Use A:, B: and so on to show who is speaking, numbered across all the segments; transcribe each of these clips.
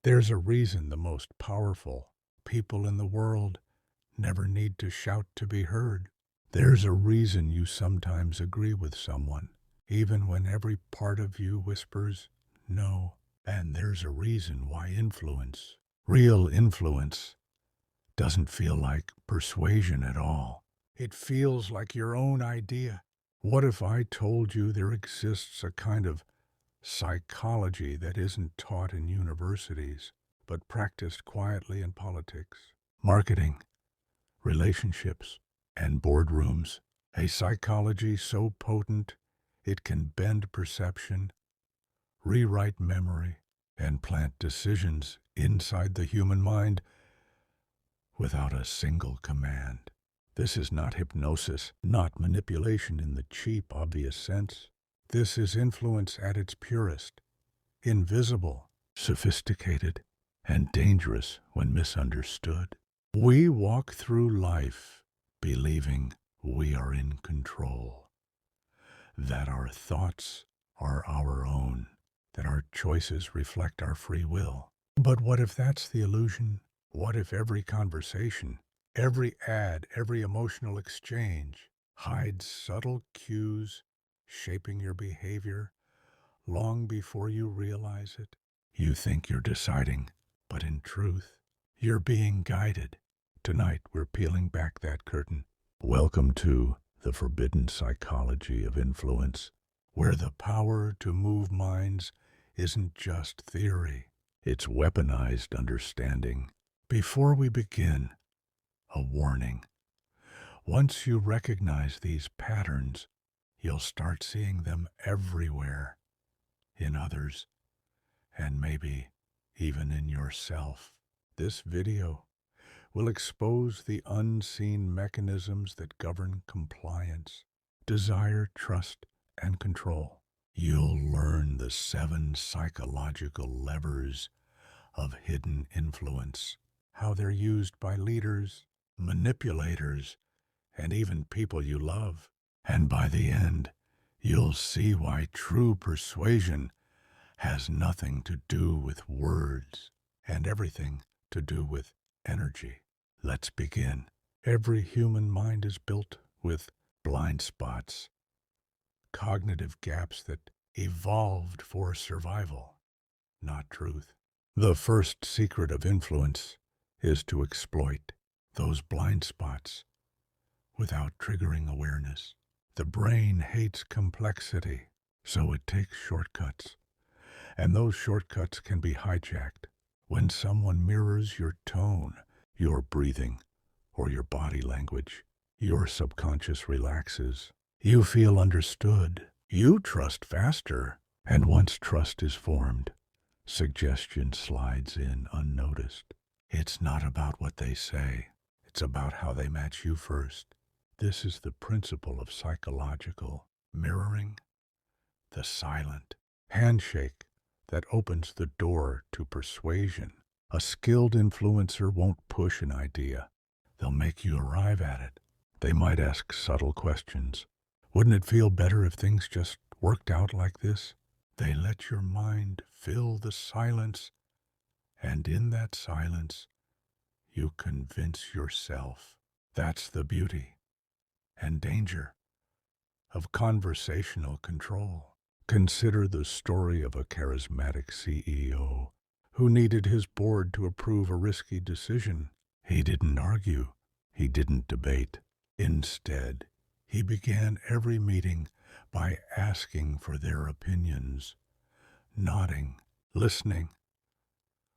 A: There's a reason the most powerful people in the world never need to shout to be heard. There's a reason you sometimes agree with someone, even when every part of you whispers no. And there's a reason why influence, real influence, doesn't feel like persuasion at all. It feels like your own idea. What if I told you there exists a kind of psychology that isn't taught in universities, but practiced quietly in politics, marketing, relationships, and boardrooms? A psychology so potent it can bend perception, rewrite memory, and plant decisions inside the human mind without a single command. This is not hypnosis, not manipulation in the cheap, obvious sense. This is influence at its purest, invisible, sophisticated, and dangerous when misunderstood. We walk through life believing we are in control, that our thoughts are our own, that our choices reflect our free will. But what if that's the illusion? What if every conversation, every ad, every emotional exchange hides subtle cues shaping your behavior long before you realize it? You think you're deciding, but in truth, you're being guided. Tonight, we're peeling back that curtain. Welcome to the forbidden psychology of influence, where the power to move minds isn't just theory, it's weaponized understanding. Before we begin, a warning. Once you recognize these patterns, you'll start seeing them everywhere, in others, and maybe even in yourself. This video will expose the unseen mechanisms that govern compliance, desire, trust, and control. You'll learn the 7 psychological levers of hidden influence, how they're used by leaders, manipulators, and even people you love. And by the end, you'll see why true persuasion has nothing to do with words and everything to do with energy. Let's begin. Every human mind is built with blind spots, cognitive gaps that evolved for survival, not truth. The first secret of influence is to exploit those blind spots without triggering awareness. The brain hates complexity, so it takes shortcuts. And those shortcuts can be hijacked when someone mirrors your tone, your breathing, or your body language. Your subconscious relaxes. You feel understood. You trust faster. And once trust is formed, suggestion slides in unnoticed. It's not about what they say. It's about how they match you first. This is the principle of psychological mirroring, the silent handshake that opens the door to persuasion. A skilled influencer won't push an idea. They'll make you arrive at it. They might ask subtle questions. Wouldn't it feel better if things just worked out like this? They let your mind fill the silence, and in that silence, you convince yourself. That's the beauty and danger of conversational control. Consider the story of a charismatic CEO who needed his board to approve a risky decision. He didn't argue. He didn't debate. Instead, he began every meeting by asking for their opinions, nodding, listening,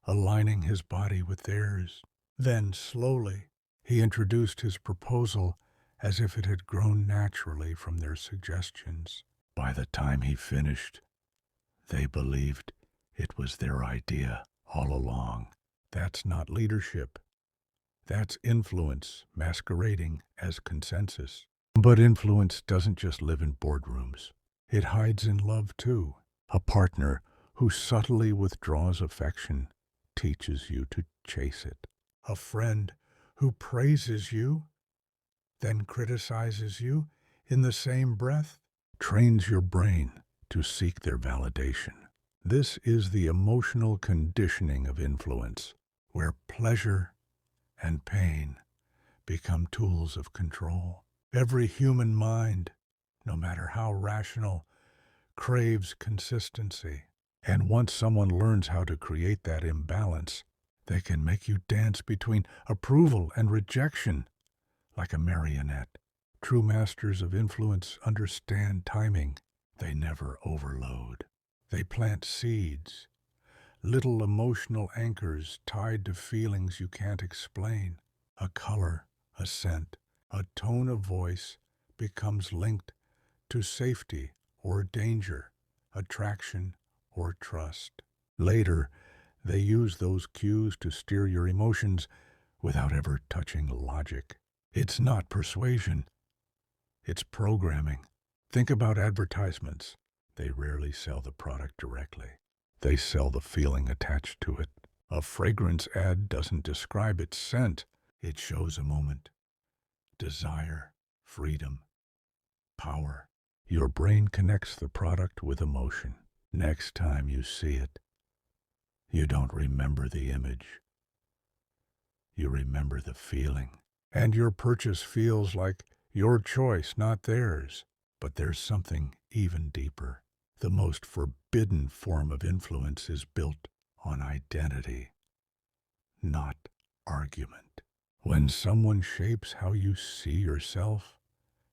A: aligning his body with theirs. Then, slowly, he introduced his proposal as if it had grown naturally from their suggestions. By the time he finished, they believed it was their idea all along. That's not leadership. That's influence masquerading as consensus. But influence doesn't just live in boardrooms. It hides in love too. A partner who subtly withdraws affection teaches you to chase it. A friend who praises you, then criticizes you in the same breath, trains your brain to seek their validation. This is the emotional conditioning of influence, where pleasure and pain become tools of control. Every human mind, no matter how rational, craves consistency. And once someone learns how to create that imbalance, they can make you dance between approval and rejection like a marionette. True masters of influence understand timing. They never overload. They plant seeds, little emotional anchors tied to feelings you can't explain. A color, a scent, a tone of voice becomes linked to safety or danger, attraction or trust. Later, they use those cues to steer your emotions without ever touching logic. It's not persuasion, it's programming. Think about advertisements. They rarely sell the product directly. They sell the feeling attached to it. A fragrance ad doesn't describe its scent. It shows a moment, desire, freedom, power. Your brain connects the product with emotion. Next time you see it, you don't remember the image. You remember the feeling. And your purchase feels like your choice, not theirs. But there's something even deeper. The most forbidden form of influence is built on identity, not argument. When someone shapes how you see yourself,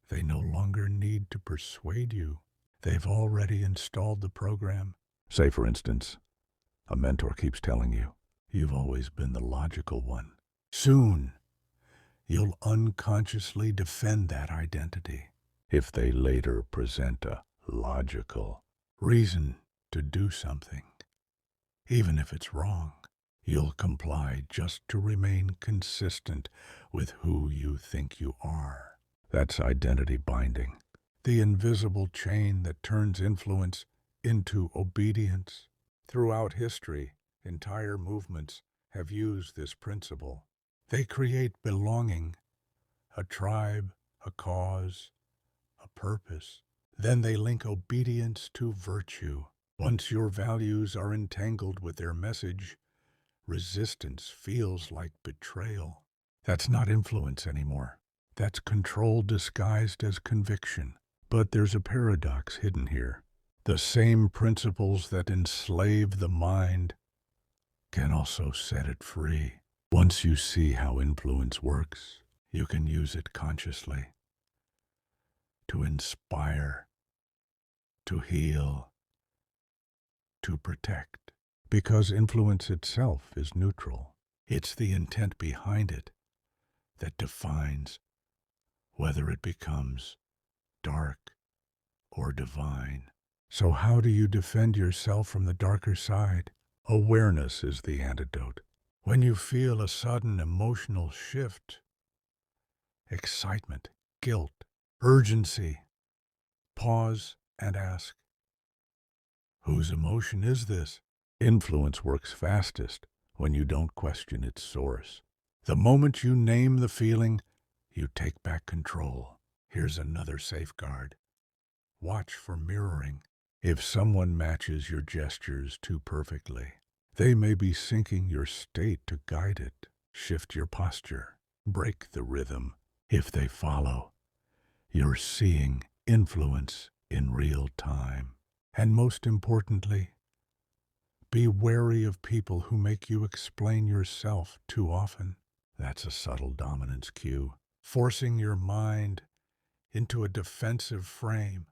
A: they no longer need to persuade you. They've already installed the program. Say, for instance, a mentor keeps telling you, you've always been the logical one. Soon, you'll unconsciously defend that identity. If they later present a logical reason to do something, even if it's wrong, you'll comply just to remain consistent with who you think you are. That's identity binding, the invisible chain that turns influence into obedience. Throughout history, entire movements have used this principle. They create belonging, a tribe, a cause, a purpose. Then they link obedience to virtue. Once your values are entangled with their message, resistance feels like betrayal. That's not influence anymore. That's control disguised as conviction. But there's a paradox hidden here. The same principles that enslave the mind can also set it free. Once you see how influence works, you can use it consciously to inspire, to heal, to protect. Because influence itself is neutral. It's the intent behind it that defines whether it becomes dark or divine. So how do you defend yourself from the darker side? Awareness is the antidote. When you feel a sudden emotional shift, excitement, guilt, urgency, pause and ask, whose emotion is this? Influence works fastest when you don't question its source. The moment you name the feeling, you take back control. Here's another safeguard. Watch for mirroring. If someone matches your gestures too perfectly, they may be syncing your state to guide it. Shift your posture. Break the rhythm. If they follow, you're seeing influence in real time. And most importantly, be wary of people who make you explain yourself too often. That's a subtle dominance cue, forcing your mind into a defensive frame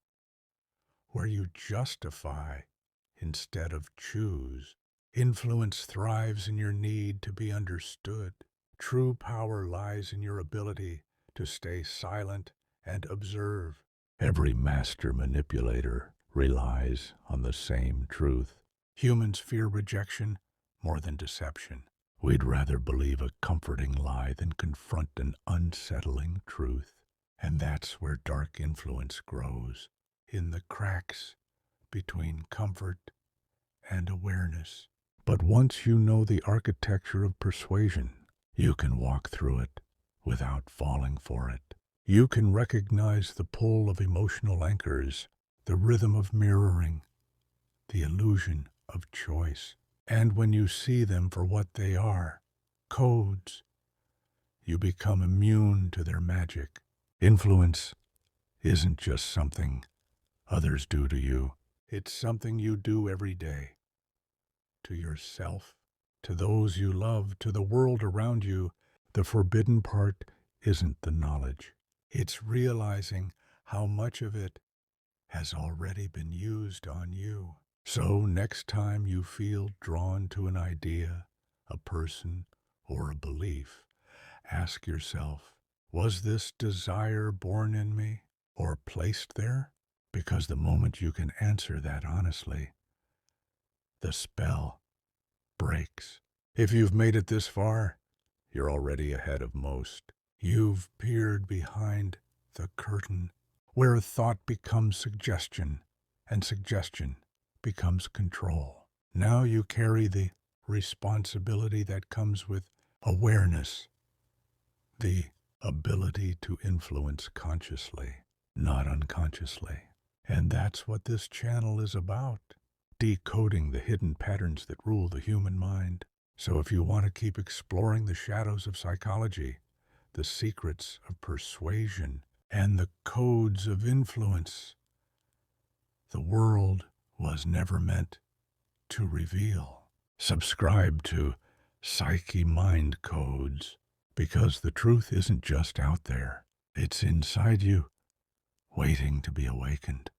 A: where you justify instead of choose. Influence thrives in your need to be understood. True power lies in your ability to stay silent and observe. Every master manipulator relies on the same truth. Humans fear rejection more than deception. We'd rather believe a comforting lie than confront an unsettling truth. And that's where dark influence grows, in the cracks between comfort and awareness. But once you know the architecture of persuasion, you can walk through it without falling for it. You can recognize the pull of emotional anchors, the rhythm of mirroring, the illusion of choice. And when you see them for what they are, codes, you become immune to their magic. Influence isn't just something others do to you. It's something you do every day. To yourself, to those you love, to the world around you. The forbidden part isn't the knowledge. It's realizing how much of it has already been used on you. So next time you feel drawn to an idea, a person, or a belief, ask yourself, was this desire born in me or placed there? Because the moment you can answer that honestly, the spell breaks. If you've made it this far, you're already ahead of most. You've peered behind the curtain where thought becomes suggestion and suggestion becomes control. Now you carry the responsibility that comes with awareness, the ability to influence consciously, not unconsciously. And that's what this channel is about, decoding the hidden patterns that rule the human mind. So if you want to keep exploring the shadows of psychology, the secrets of persuasion, and the codes of influence, the world was never meant to reveal. Subscribe to Psyche Mind Codes, because the truth isn't just out there. It's inside you, waiting to be awakened.